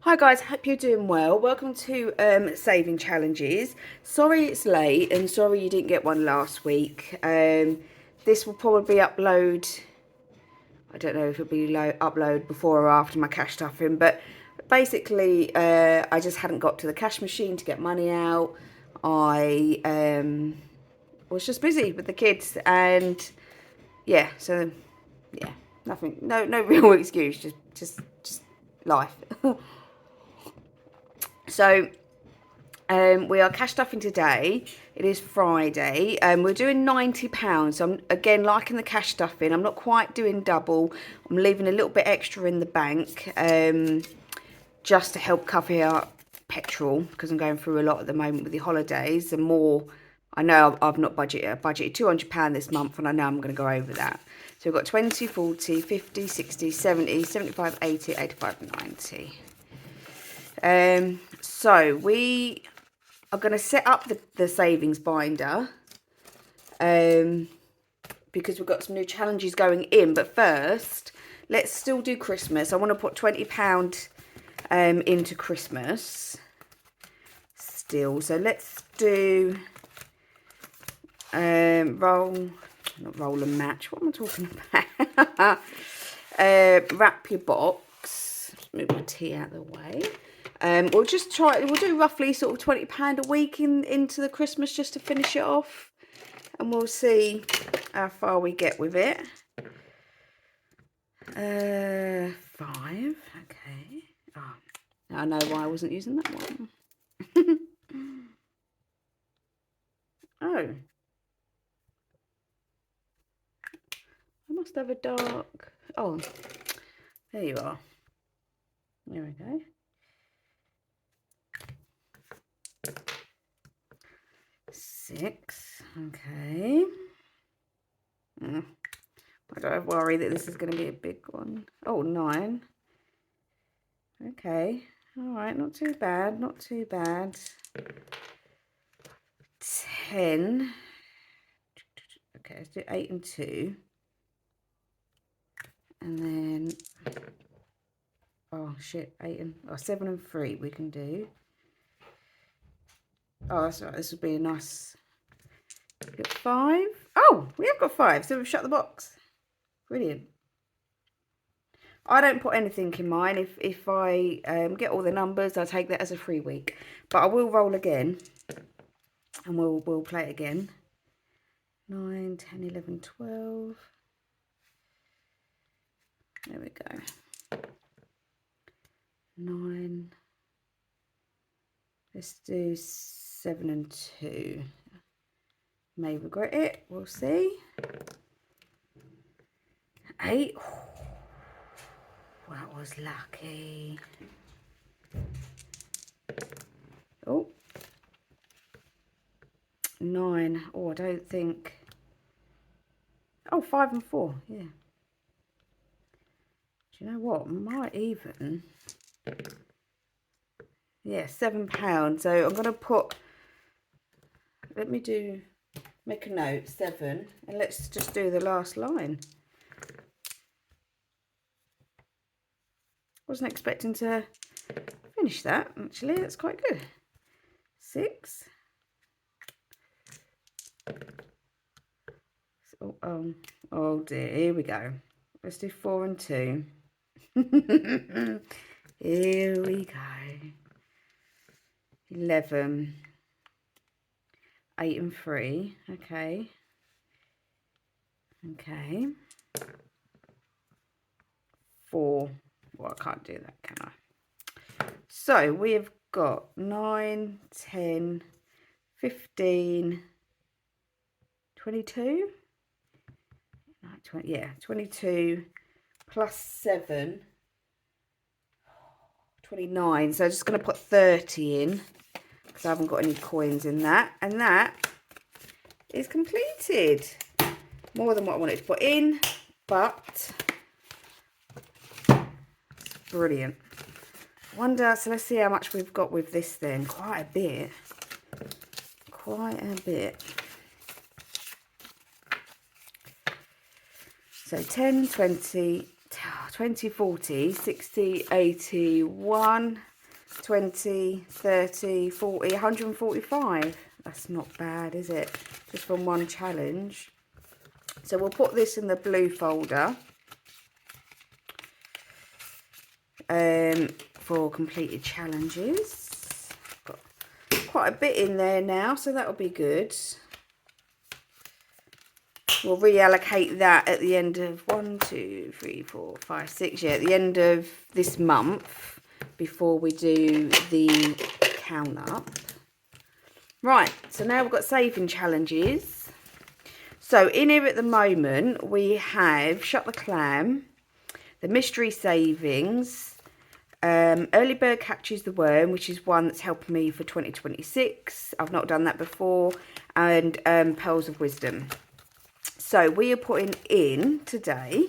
Hi guys, hope you're doing well. Welcome to Saving Challenges. Sorry it's late and sorry you didn't get one last week. This will probably upload, I don't know if it'll be upload before or after my cash stuffing, but basically I just hadn't got to the cash machine to get money out. I was just busy with the kids and yeah, so yeah, nothing, no real excuse, just life. So we are cash stuffing today. It is Friday. We're doing £90. So I'm again liking the cash stuffing. I'm not quite doing double. I'm leaving a little bit extra in the bank just to help cover our petrol because I'm going through a lot at the moment with the holidays. And more, I know I've not budgeted. I budgeted £200 this month, and I know I'm going to go over that. So we've got 20, 40, 50, 60, 70, 75, 80, 85, 90. So we are going to set up the savings binder because we've got some new challenges going in. But first, let's still do Christmas. I want to put £20 into Christmas still. So let's do not roll and match. What am I talking about? Wrap your box. Just move my tea out of the way. We'll do roughly sort of £20 a week into the Christmas just to finish it off. And we'll see how far we get with it. 5, okay. Oh, now I know why I wasn't using that one. Oh. I must have a dark, oh, there you are. There we go. 6, okay. I don't worry that this is going to be a big one. Oh, 9. Okay. All right, not too bad, not too bad. 10. Okay, let's do 8 and 2. And then, oh shit, 7 and 3 we can do. Oh, that's right, this would be a nice, 5. Oh, we have got 5, so we've shut the box. Brilliant. I don't put anything in mine. If I get all the numbers, I take that as a free week. But I will roll again, and we'll play it again. 9, 10, 11, 12. There we go. 9. Let's do 7 and 2. May regret it. We'll see. 8. That was lucky. Oh. 9. Oh, I don't think. Oh, 5 and 4. Yeah. Do you know what? Might even. Yeah, £7. So I'm going to put. Let me make a note. 7. And let's just do the last line. Wasn't expecting to finish that, actually. That's quite good. 6. Oh dear, here we go. Let's do 4 and 2. Here we go. 11. 8 and 3. Okay. Okay. 4. Well, I can't do that, can I? So we have got 9, 10, 15, 22. 22 plus 7. 29. So I'm just going to put 30 in because I haven't got any coins in that. And that is completed. More than what I wanted to put in, but brilliant. Wonder, so let's see how much we've got with this then. Quite a bit. Quite a bit. So 10, 20, 20, 40, 60, 80, 1, 20, 30, 40, 145. That's not bad, is it? Just from one challenge. So we'll put this in the blue folder for completed challenges. Got quite a bit in there now, so that'll be good. We'll reallocate that at the end of 1, 2, 3, 4, 5, 6. Yeah, at the end of this month before we do the count up. Right, so now we've got saving challenges. So in here at the moment we have Shut the Clam, the Mystery Savings, Early Bird Catches the Worm, which is one that's helping me for 2026. I've not done that before, and Pearls of Wisdom. So we are putting in today,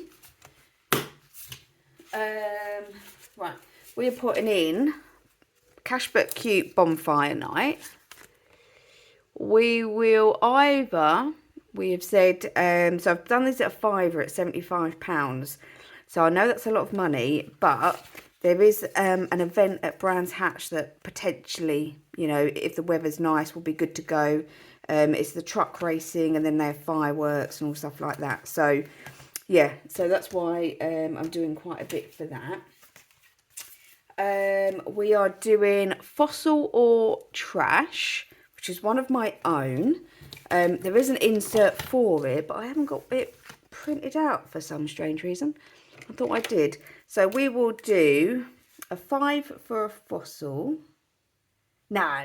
right, we are putting in Cash But Cute Bonfire Night. We will either, we have said, so I've done this at a fiver at £75. So I know that's a lot of money, but there is an event at Brands Hatch that potentially, you know, if the weather's nice, will be good to go. It's the truck racing, and then they have fireworks and all stuff like that. So, yeah, so that's why I'm doing quite a bit for that. We are doing Fossil or Trash, which is one of my own. There is an insert for it, but I haven't got it printed out for some strange reason. I thought I did. So we will do a 5 for a fossil. No.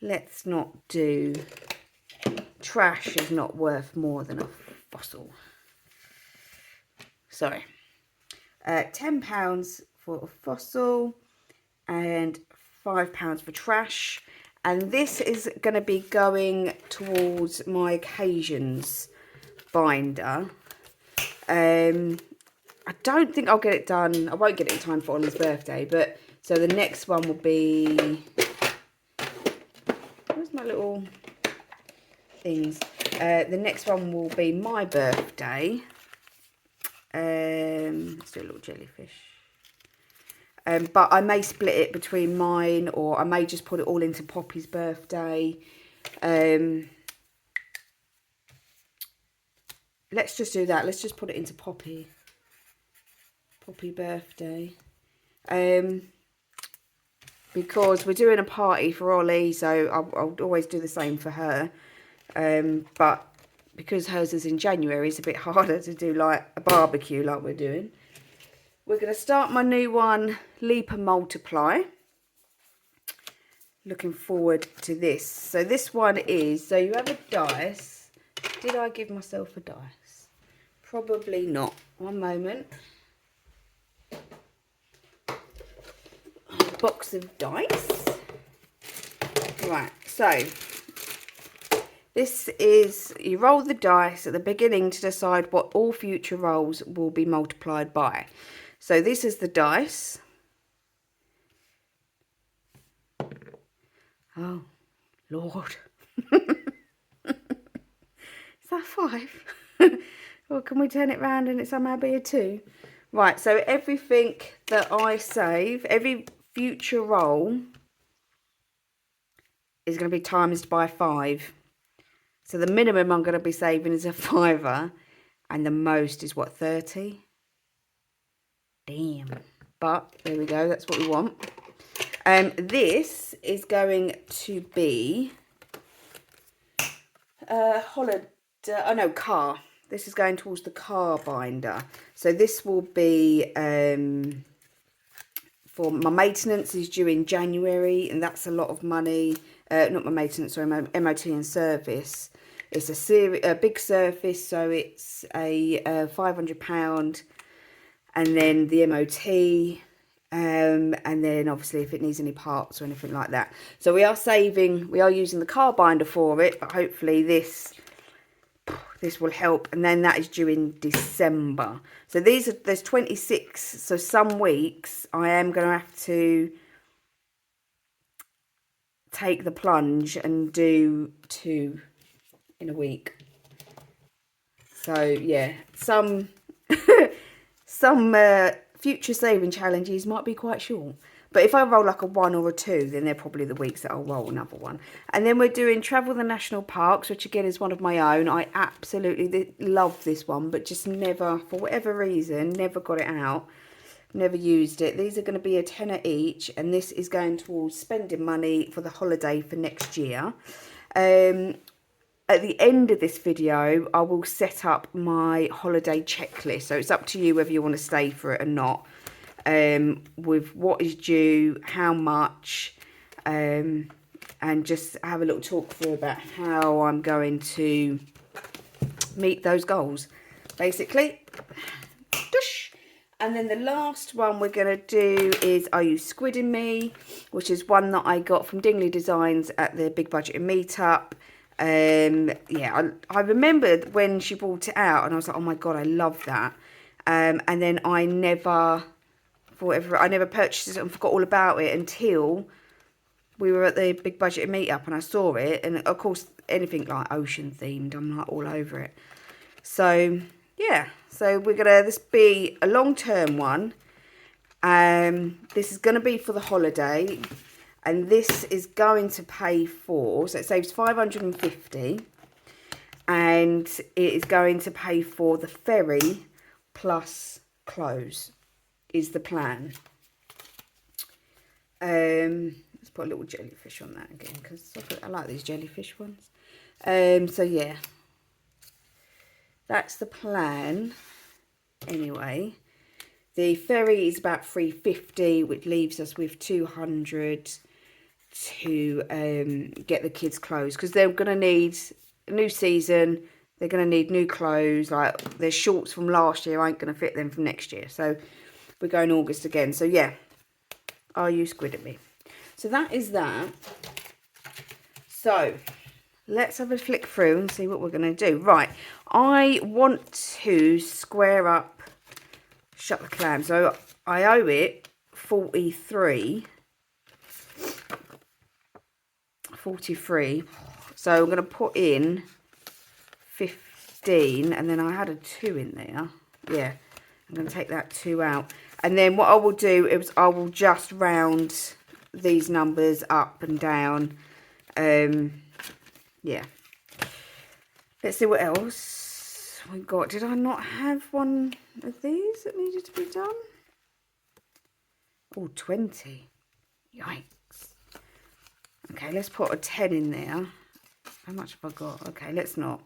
Let's not do... Trash is not worth more than a fossil. Sorry. £10 for a fossil and £5 for trash. And this is going to be going towards my occasions binder. I don't think I'll get it done. I won't get it in time for Ollie's birthday, but so the next one will be... Where's my little things? The next one will be my birthday. Let's do a little jellyfish. But I may split it between mine, or I may just put it all into Poppy's birthday. Let's just do that. Let's just put it into Poppy birthday. Because we're doing a party for Ollie, so I'll always do the same for her. But because hers is in January, it's a bit harder to do like a barbecue like we're doing. We're going to start my new one, Leap and Multiply. Looking forward to this. So this one is, so you have a dice. Did I give myself a dice? Probably not. One moment. Box of dice. Right, so this is, you roll the dice at the beginning to decide what all future rolls will be multiplied by. So this is the dice. Oh, Lord. Is that 5? Or can we turn it round and it somehow be a 2? Right, so everything that I save, every future roll is going to be times by 5. So the minimum I'm going to be saving is a 5er, and the most is what, 30? Damn. But there we go, that's what we want. This is going to be car. This is going towards the car binder. So this will be for my maintenance is due in January, and that's a lot of money. Not my maintenance, sorry, my MOT and service. It's a big service, so it's a £500, and then the MOT, and then obviously if it needs any parts or anything like that. So we are using the car binder for it, but hopefully this will help. And then that is due in December. So there's 26. So some weeks I am going to have to take the plunge and do 2 in a week. So yeah, some future saving challenges might be quite short. But if I roll like a 1 or a 2, then they're probably the weeks that I'll roll another one. And then we're doing Travel the National Parks, which again is one of my own. I absolutely love this one, but just never, for whatever reason, never got it out. Never used it. These are going to be a tenner each, and this is going towards spending money for the holiday for next year. At the end of this video, I will set up my holiday checklist. So it's up to you whether you want to stay for it or not. With what is due, how much, and just have a little talk through about how I'm going to meet those goals, basically. And then the last one we're going to do is Are You Squidding Me? Which is one that I got from Dingley Designs at the Big Budget Meetup. Yeah, I remembered when she brought it out and I was like, oh my God, I love that. And then I never purchased it and forgot all about it until we were at the Big Budget Meetup and I saw it. And of course, anything like ocean themed, I'm like all over it. So yeah, so we're gonna this be a long-term one. This is gonna be for the holiday, and this is going to pay for, so it saves 550, and it is going to pay for the ferry plus clothes is the plan. Let's put a little jellyfish on that again because I like these jellyfish ones. So yeah, that's the plan. Anyway, the ferry is about 350, which leaves us with 200 to get the kids clothes, because they're going to need a new season. They're going to need new clothes. Like their shorts from last year ain't going to fit them from next year. So we're going August again. So yeah, Are You Squidding Me? So that is that. So let's have a flick through and see what we're going to do. Right, I want to square up Shut the Clam. So I owe it 43. So I'm going to put in 15, and then I had a 2 in there. Yeah, I'm going to take that 2 out. And then what I will do is I will just round these numbers up and down. Yeah. Let's see what else we got. Did I not have one of these that needed to be done? Oh, 20. Yikes. Okay, let's put a 10 in there. How much have I got? Okay, let's not,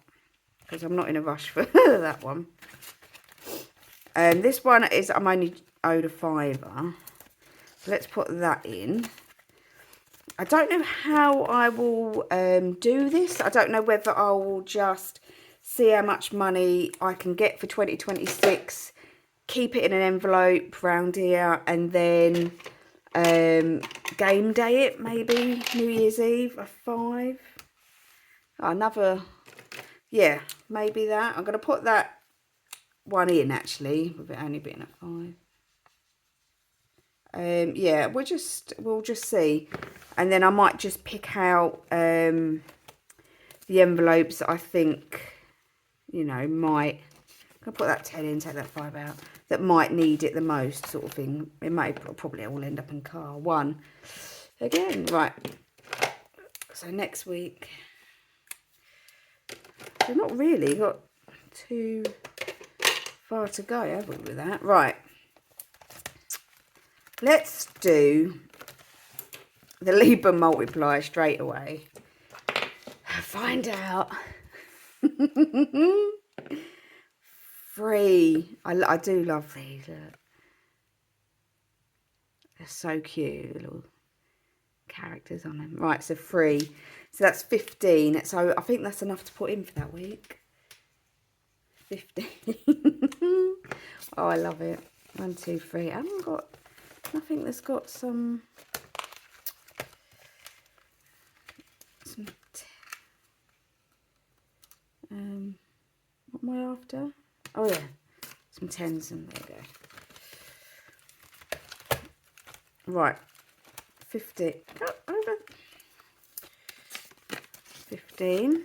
because I'm not in a rush for that one. This one is, I'm only owed a £5. Let's put that in. I don't know how I will do this. I don't know whether I will just see how much money I can get for 2026, keep it in an envelope round here, and then game day it, maybe New Year's Eve, a 5. Another, yeah, maybe that. I'm going to put that one in actually, with it only being a 5. Yeah, we'll just see, and then I might just pick out the envelopes that I think, you know, might. I'm gonna put that 10 in, take that 5 out, that might need it the most, sort of thing. It might probably all end up in car 1 again. Right, so next week we've not really got too far to go, have we, with that? Right, let's do the Libra multiplier straight away. Find out. 3. I do love these. Look. They're so cute, little characters on them. Right, so 3. So that's 15. So I think that's enough to put in for that week. 15. Oh, I love it. 1, 2, 3. I haven't got nothing that's got some what am I after? Oh yeah, some 10s, and there we go. Right, 50. Over 15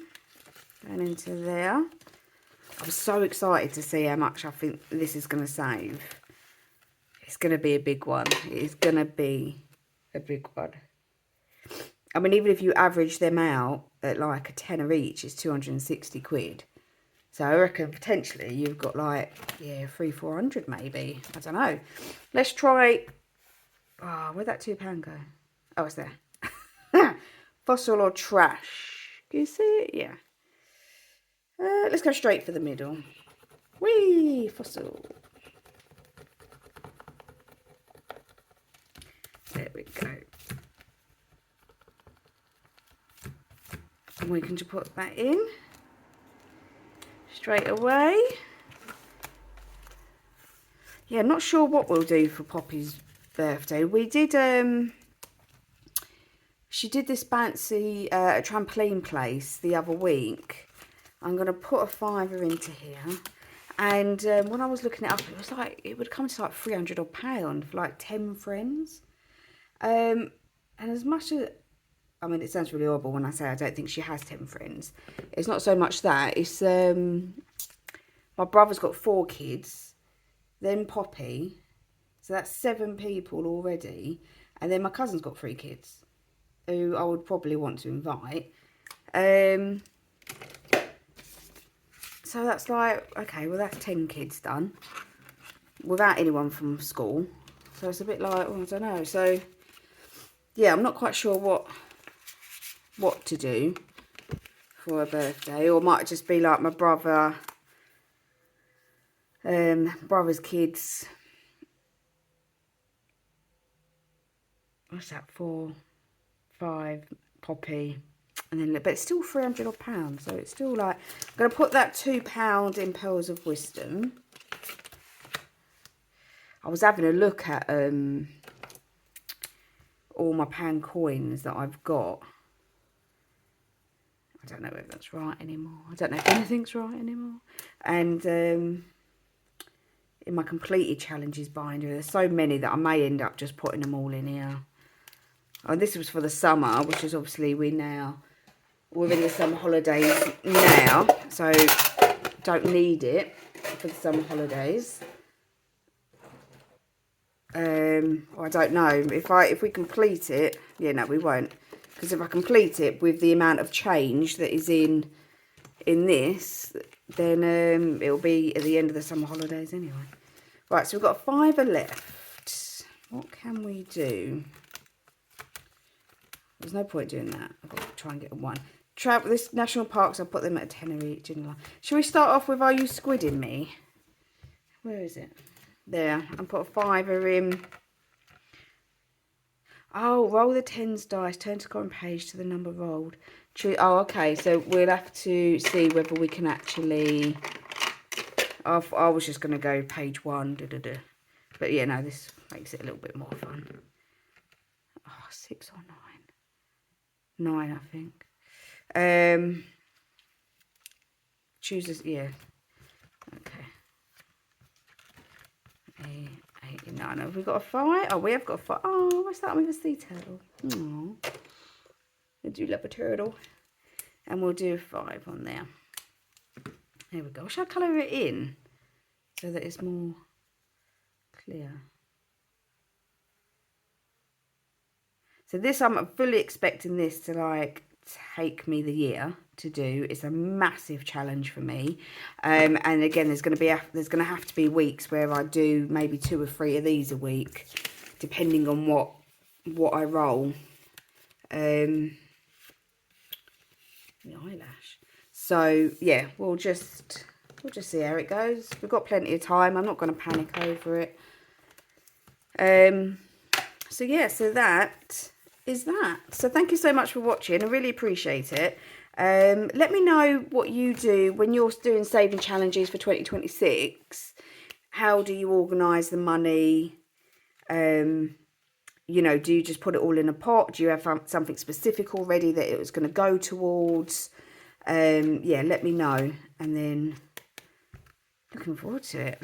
going into there. I'm so excited to see how much I think this is going to save. It's going to be a big one. It's going to be a big one. I mean, even if you average them out at like a tenner each, it's 260 quid. So I reckon potentially you've got like, yeah, 300-400 maybe. I don't know. Let's try. Oh, where'd that £2 go? Oh, it's there. Fossil or trash. Can you see it? Yeah. Let's go straight for the middle. Whee! Fossil. There we go. And we can just put that in straight away. Yeah, not sure what we'll do for Poppy's birthday. We did, she did this fancy trampoline place the other week. I'm going to put a £5 into here. And when I was looking it up, it was like, it would come to like £300 odd for like 10 friends. And as much as, I mean, it sounds really horrible when I say I don't think she has 10 friends. It's not so much that. It's, my brother's got 4 kids, then Poppy. So that's 7 people already. And then my cousin's got 3 kids, who I would probably want to invite. So that's like, okay, well, that's 10 kids done. Without anyone from school. So it's a bit like, oh, I don't know. So, yeah, I'm not quite sure what to do for a birthday, or it might just be like my brother's kids. What's that, 4, 5, Poppy, and then, but it's still £300 odd, so it's still like, I'm going to put that £2 in Pearls of Wisdom. I was having a look at all my pound coins that I've got. I don't know if that's right anymore. I don't know if anything's right anymore. And in my completed challenges binder, there's so many that I may end up just putting them all in here. And this was for the summer, which is obviously we're in the summer holidays now, so don't need it for the summer holidays. I don't know if we complete it. Yeah, no, we won't, because if I complete it with the amount of change that is in this, then it'll be at the end of the summer holidays anyway. Right, so we've got 5 left. What can we do? There's no point doing that. I've got to try and get a 1. This national parks, I'll put them at a tenner each. Shall we start off with Are You Squidding Me? Where is it? There. And put a £5 in. Oh, roll the 10s dice. Turn to current page to the number rolled. Oh, okay. So we'll have to see whether we can actually... I was just going to go page 1. But yeah, no, this makes it a little bit more fun. Oh, 6 or 9? 9, I think. Chooses, yeah. Okay. 8, 9. Have we got a 5? Oh, we have got a 5. Oh, what's that with a sea turtle? Oh, I do love a turtle. And we'll do a 5 on there. There we go. Shall I colour it in so that it's more clear? So this, I'm fully expecting this to like take me the year to do. It's a massive challenge for me. And again, there's going to have to be weeks where I do maybe 2 or 3 of these a week, depending on what I roll. The eyelash. So yeah, we'll just see how it goes. We've got plenty of time. I'm not going to panic over it. So yeah, so that is that. So thank you so much for watching. I really appreciate it. Let me know what you do when you're doing saving challenges for 2026. How do you organise the money? You know, do you just put it all in a pot? Do you have something specific already that it was going to go towards? Yeah, let me know. And then looking forward to it.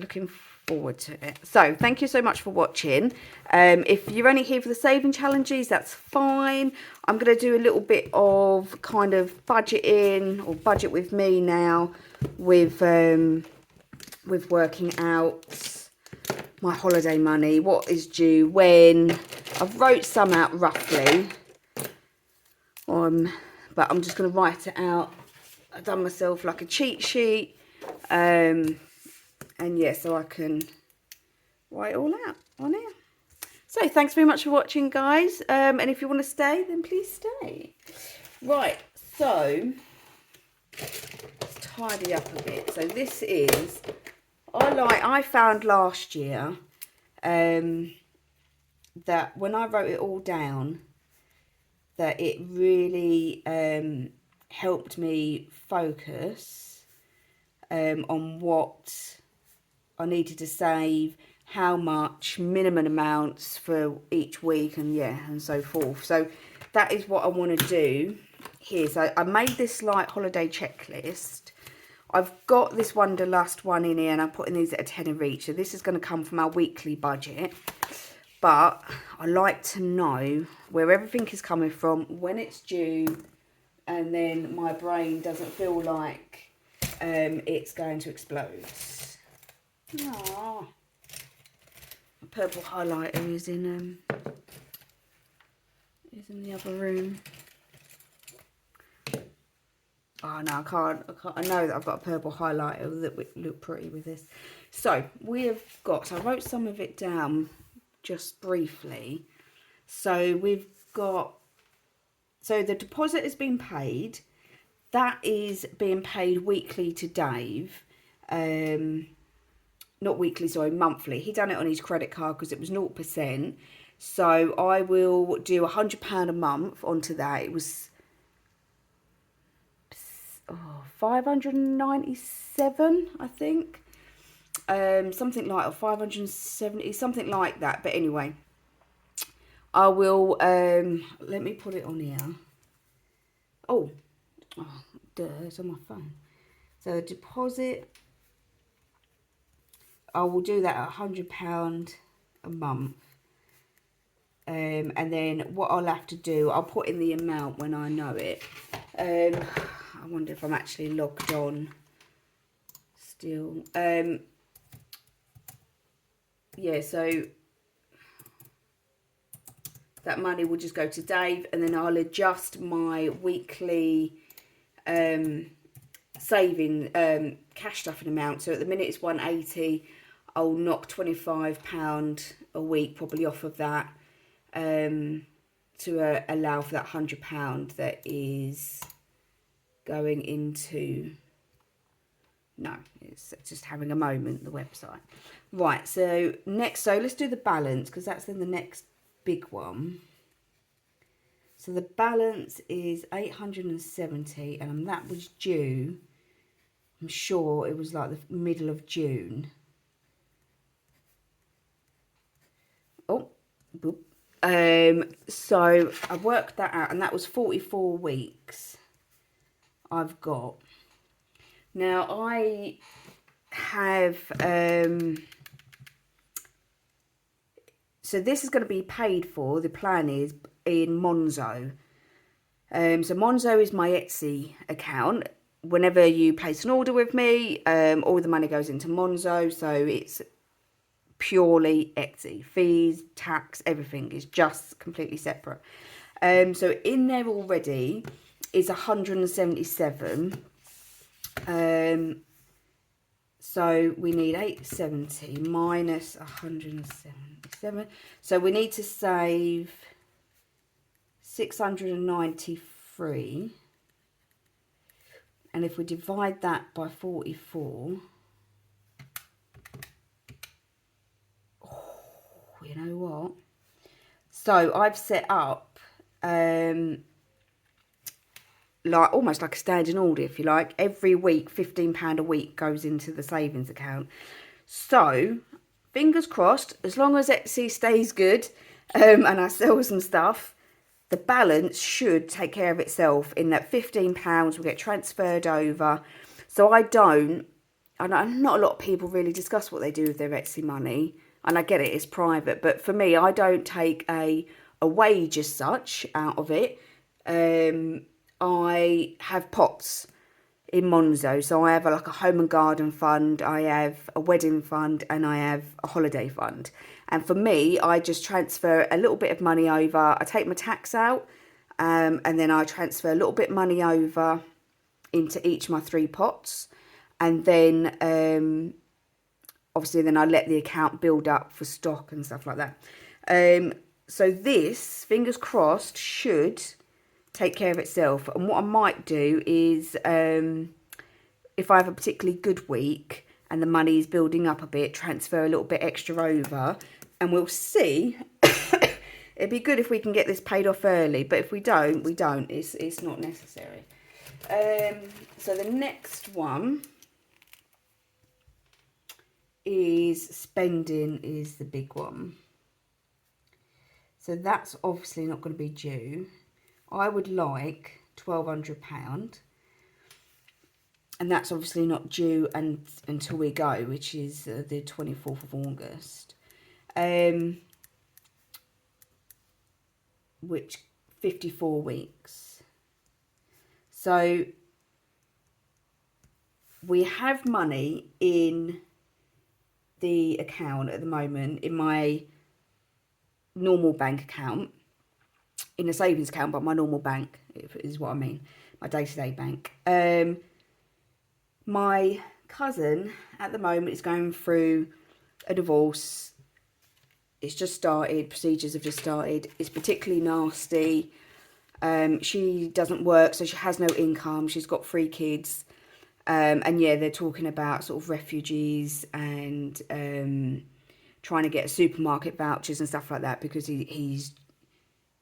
So thank you so much for watching. If you're only here for the saving challenges, that's fine. I'm going to do a little bit of kind of budgeting, or budget with me now, with working out my holiday money, what is due when. I've wrote some out roughly, but I'm just going to write it out. I've done myself like a cheat sheet, and yeah, so I can write it all out on here. So thanks very much for watching, guys, and if you want to stay, then please stay. Right, so let's tidy up a bit. So this is, I found last year that when I wrote it all down, that it really helped me focus on what I needed to save, how much, minimum amounts for each week, and yeah, and so forth. So that is what I want to do here. So I made this like holiday checklist. I've got this Wanderlust one in here, and I'm putting these at a tenner each. So this is going to come from our weekly budget. But I like to know where everything is coming from, when it's due, and then my brain doesn't feel like it's going to explode. Aww. My purple highlighter is in the other room. Oh no, I can't. I know that I've got a purple highlighter that would look pretty with this. So we have got. So I wrote some of it down just briefly. So we've got. So the deposit has been paid. That is being paid weekly to Dave. Not weekly, sorry, monthly. He done it on his credit card because it was 0%. So I will do £100 a month onto that. It was 597, I think. Something like, or 570, something like that. But anyway, I will, let me put it on here. Oh, duh, it's on my phone. So deposit, I will do that at £100 a month. And then what I'll have to do, I'll put in the amount when I know it. I wonder if I'm actually logged on still. Yeah, so that money will just go to Dave, and then I'll adjust my weekly saving cash stuffing amount. So at the minute it's 180. I'll knock £25 a week probably off of that to allow for that £100 that is going into, no, it's just having a moment, the website. Right, so next, so let's do the balance, because that's then the next big one. So the balance is 870, and that was due, I'm sure it was like the middle of June. Oh, boop. So I worked that out, and that was 44 weeks I've got. Now I have, so this is going to be paid for, the plan is, in Monzo. So Monzo is my Etsy account. Whenever you place an order with me, all the money goes into Monzo, so it's purely Etsy. Fees, tax, everything is just completely separate. So in there already is 177. So we need 870 minus 177. So we need to save 693. And if we divide that by 44, you know what? So I've set up like almost like a standing order, if you like. Every week, £15 a week goes into the savings account. So fingers crossed, as long as Etsy stays good and I sell some stuff, the balance should take care of itself, in that £15 will get transferred over. So I know not a lot of people really discuss what they do with their Etsy money, and I get it, it's private, but for me, I don't take a wage as such out of it. I have pots in Monzo. So I have like a home and garden fund, I have a wedding fund, and I have a holiday fund. And for me, I just transfer a little bit of money over. I take my tax out, and then I transfer a little bit of money over into each of my 3 pots. And then obviously then I let the account build up for stock and stuff like that. So this, fingers crossed, should take care of itself. And what I might do is, if I have a particularly good week and the money is building up a bit, transfer a little bit extra over, and we'll see. It'd be good if we can get this paid off early, but if we don't, we don't. It's not necessary. So the next one is spending, is the big one. So that's obviously not going to be due. I would like £1,200, and that's obviously not due until we go, which is the 24th of August. Which 54 weeks. So we have money in the account at the moment, in my normal bank account, in a savings account, but my normal bank is what I mean, my day-to-day bank. My cousin at the moment is going through a divorce. It's just started, procedures have just started. It's particularly nasty. She doesn't work, so she has no income. She's got 3 kids. And yeah, they're talking about sort of refugees and trying to get supermarket vouchers and stuff like that, because he's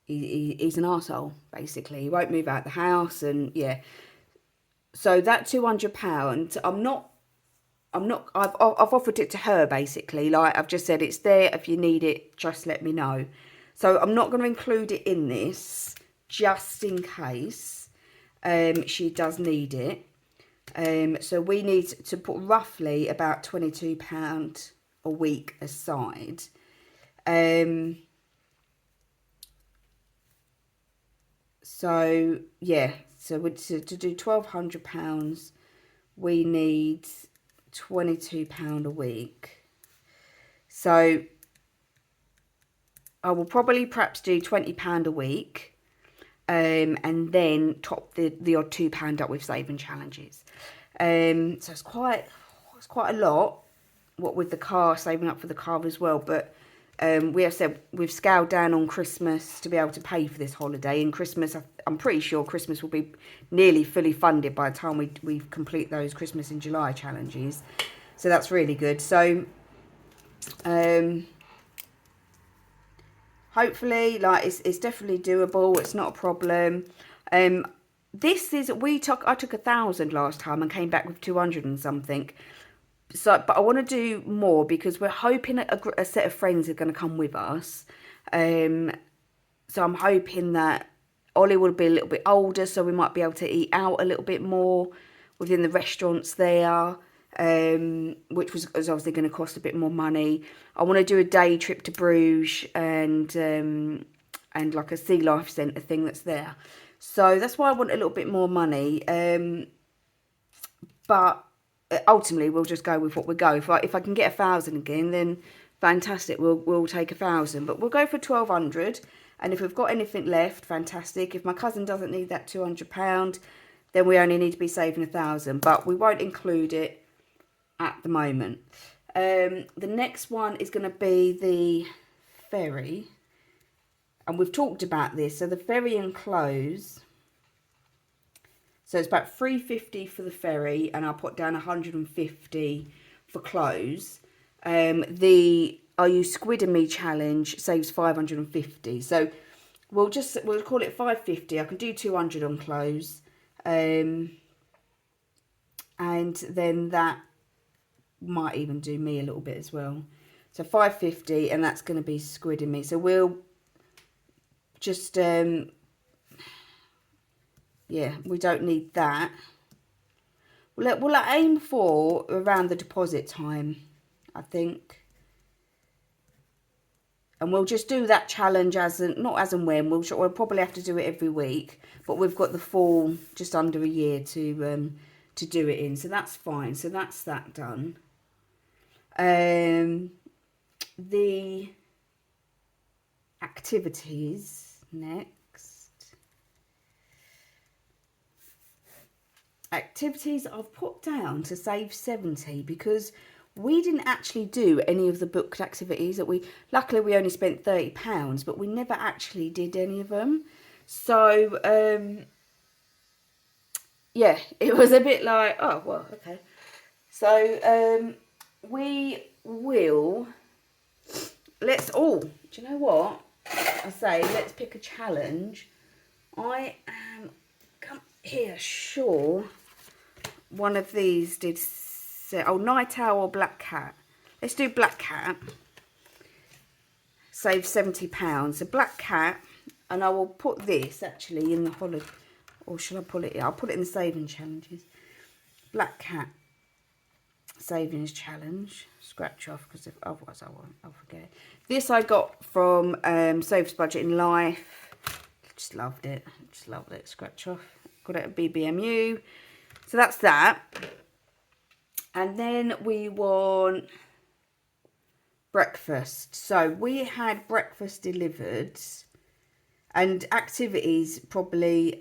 an arsehole, basically. He won't move out the house, and yeah. So that £200, I've offered it to her, basically. Like, I've just said, it's there. If you need it, just let me know. So I'm not going to include it in this, just in case she does need it. So we need to put roughly about £22 a week aside. So yeah, so to do £1,200, we need £22 a week. So I will probably perhaps do £20 a week, and then top the odd £2 up with saving challenges. So it's quite a lot, what with the car, saving up for the car as well. But we have said we've scaled down on Christmas to be able to pay for this holiday. And Christmas, I'm pretty sure Christmas will be nearly fully funded by the time we complete those Christmas in July challenges. So that's really good. So hopefully, like, it's definitely doable. It's not a problem. This is, I took 1,000 last time and came back with 200 and something. So, but I want to do more because we're hoping a set of friends are going to come with us. So I'm hoping that Ollie will be a little bit older, so we might be able to eat out a little bit more within the restaurants there, which is obviously going to cost a bit more money. I want to do a day trip to Bruges and like a sea life centre thing that's there. So that's why I want a little bit more money. But ultimately, we'll just go with what we go. If I can get 1,000 again, then fantastic. We'll take 1,000, but we'll go for 1,200. And if we've got anything left, fantastic. If my cousin doesn't need that £200, then we only need to be saving 1,000. But we won't include it at the moment. The next one is going to be the ferry, and we've talked about this. So the ferry and clothes. So it's about £350 for the ferry, and I'll put down £150 for clothes. The Are You Squidding Me challenge saves £550. So we'll call it £550. I can do 200 on clothes. And then that might even do me a little bit as well. So £550, and that's going to be Squidding Me. So we'll just yeah, we don't need that. We'll aim for around the deposit time, I think. And we'll just do that challenge not as and when. We'll probably have to do it every week. But we've got the full just under a year to to do it in. So that's fine. So that's that done. The activities next. Activities I've put down to save 70 because we didn't actually do any of the booked activities that luckily we only spent £30, but we never actually did any of them. So, yeah, it was a bit like, oh, well, okay. So, we will, do you know what? I say, let's pick a challenge. I am, sure one of these did say, Night Owl or Black Cat. Let's do Black Cat. Save £70. So Black Cat, and I will put this actually in the holiday, or should I put it? I'll put it in the saving challenges. Black Cat savings challenge. Scratch off because otherwise I'll forget. This I got from Saves Budget in Life. Just loved it. Just loved it. Scratch off. Got it at BBMU. So that's that. And then we want breakfast. So we had breakfast delivered, and activities probably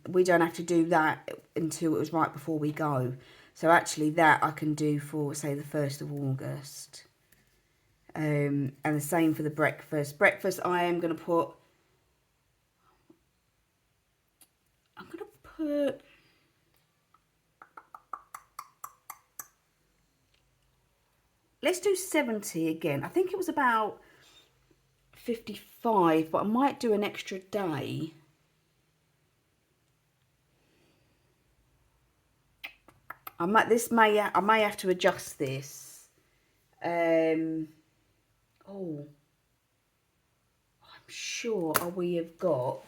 we don't have to do that until it was right before we go. So actually that I can do for, say, the 1st of August. And the same for the breakfast. Breakfast I am going to put, let's do 70 again. I think it was about 55, but I might do an extra day. I may have to adjust this. I'm sure we have got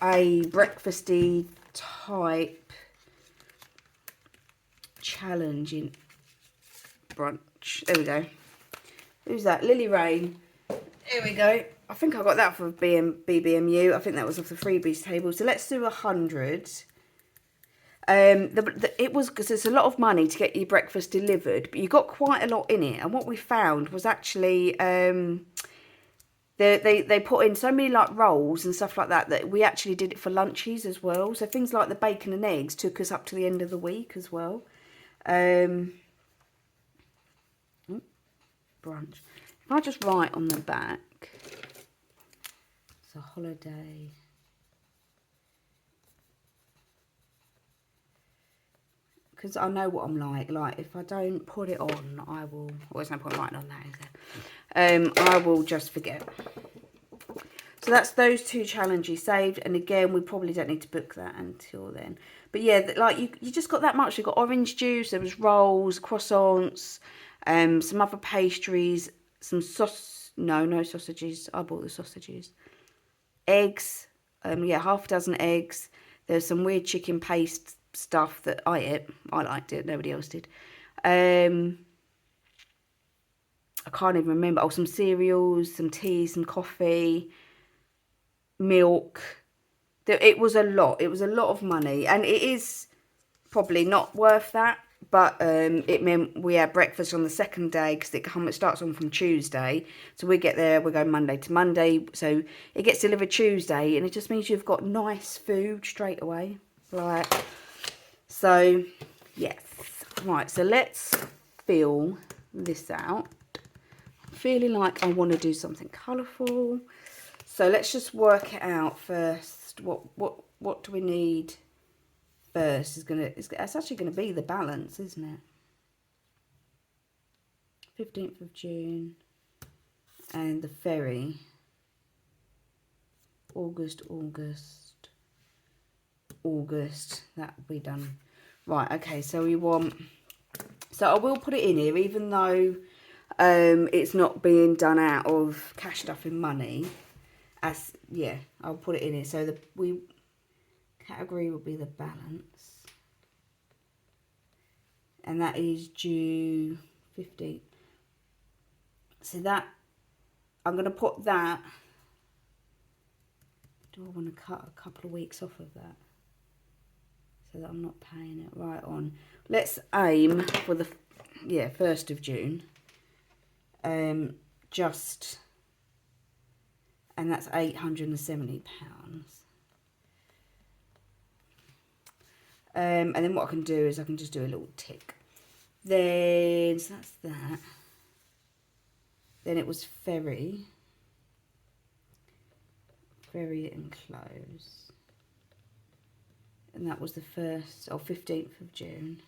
a breakfasty type challenge in brunch. There we go. Who's that? Lily Rain. There we go. I think I got that for BBMU. I think that was off the freebies table. So let's do 100. It was because it's a lot of money to get your breakfast delivered, but you got quite a lot in it. And what we found was actually they put in so many like rolls and stuff like that we actually did it for lunches as well. So things like the bacon and eggs took us up to the end of the week as well. Brunch. If I just write on the back, it's a holiday. Because I know what I'm like. Like, if I don't put it on, I will... Well, there's no point writing on that, is there? I will just forget. So that's those two challenges saved. And again, we probably don't need to book that until then. But yeah, like, you just got that much. You got orange juice, there was rolls, croissants, some other pastries, some no sausages. I bought the sausages. Eggs. Yeah, half a dozen eggs. There's some weird chicken paste stuff that I ate. I liked it. Nobody else did. I can't even remember. Oh, some cereals, some tea, some coffee, milk. It was a lot. It was a lot of money. And it is probably not worth that. But it meant we had breakfast on the second day because it starts on from Tuesday. So we get there, we go Monday to Monday. So it gets delivered Tuesday. And it just means you've got nice food straight away. Right. So, yes. Right, so let's fill this out. I'm feeling like I want to do something colourful. So let's just work it out first. What do we need first? It's actually going to be the balance, isn't it? 15th of June. And the ferry. August. That will be done. Right, okay, so we want... So I will put it in here, even though it's not being done out of cash stuffing money. Yeah, I'll put it in here. So the category will be the balance. And that is due 15th. So that, I'm going to put that... Do I want to cut a couple of weeks off of that? so that I'm not paying it right on. Let's aim for the 1st of June. And that's £870. And then what I can do is I can just do a little tick. Then, so that's that. Then it was ferry and close. And that was the 1st or 15th of June.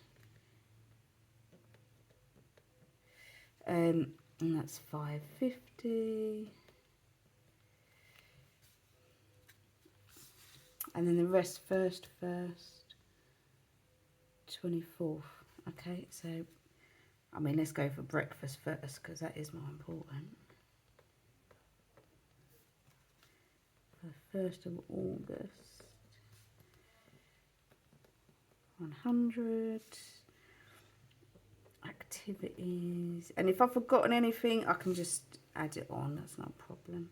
And that's £550. And then the rest, 1st, 24th. Okay, so, I mean, let's go for breakfast first, because that is more important. The 1st of August. 100. Activities. And if I've forgotten anything, I can just add it on. That's not a problem.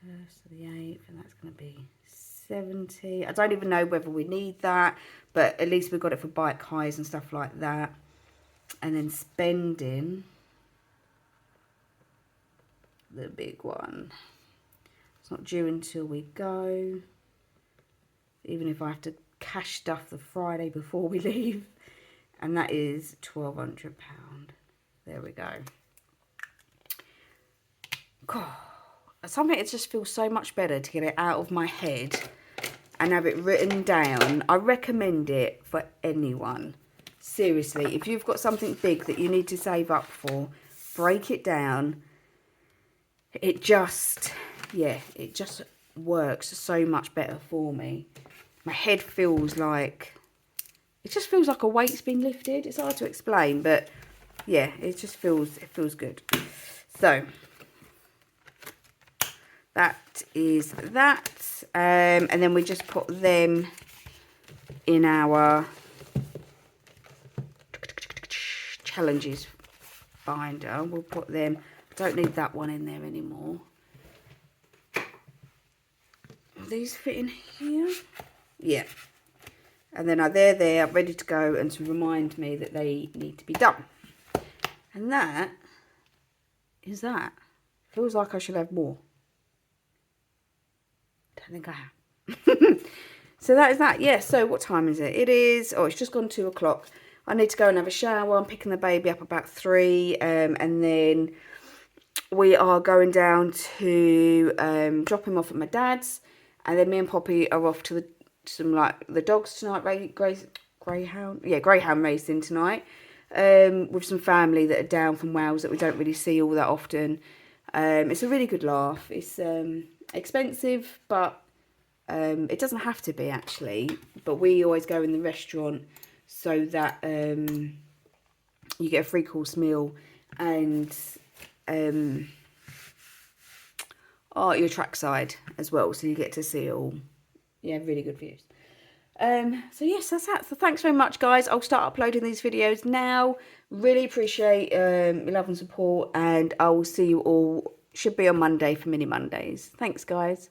1st of the 8th, and that's going to be 70. I don't even know whether we need that, but at least we've got it for bike highs and stuff like that. And then spending, the big one. It's not due until we go. Even if I have to cash stuff the Friday before we leave. And that is £1,200. There we go. God. Something, it just feels so much better to get it out of my head and have it written down. I recommend it for anyone. Seriously, if you've got something big that you need to save up for, break it down. It just, it just works so much better for me. My head feels like, it just feels like a weight's been lifted. It's hard to explain, but yeah, it just feels, good. So, that is that. And then we just put them in our challenges binder. We'll put them, I don't need that one in there anymore. Are these fit in here? Yeah. And then they're there, ready to go, and to remind me that they need to be done. And that is that. Feels like I should have more. Don't think I have. So that is that. Yeah, so what time is it? It is, it's just gone 2 o'clock. I need to go and have a shower. I'm picking the baby up about 3. And then we are going down to drop him off at my dad's. And then me and Poppy are off to the dogs tonight. Greyhound racing tonight. With some family that are down from Wales that we don't really see all that often. It's a really good laugh. It's expensive, but it doesn't have to be actually. But we always go in the restaurant so that you get a 3-course meal and your trackside as well, so you get to see it all. Yeah, really good views. So yes, that's that. So thanks very much, guys. I'll start uploading these videos now. Really appreciate your love and support, and I will see you all, should be on Monday for Mini Mondays. Thanks, guys.